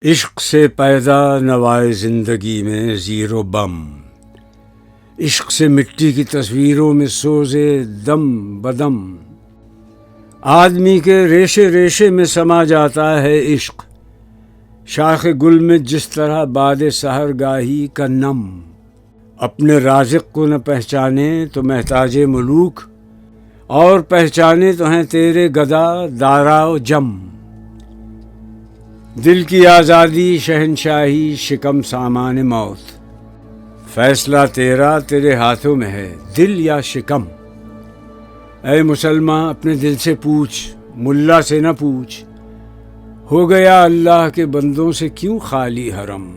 इश्क से पैदा नवाए ज़िंदगी में ज़ीरो बम, इश्क से मिट्टी की तस्वीरों में सोज़े दम बदम। आदमी के रेशे रेशे में समा जाता है इश्क, शाख गुल में जिस तरह बादे सहर गाही का नम। अपने राज़िक़ को न पहचाने तो महताजे मुलूक, और पहचाने तो हैं तेरे गदा दाराओ जम। दिल की आज़ादी शहनशाही शिकम सामान मौत, फैसला तेरा तेरे हाथों में है दिल या शिकम। ऐ मुसलमान अपने दिल से पूछ, मुल्ला से न पूछ, हो गया अल्लाह के बंदों से क्यों खाली हरम।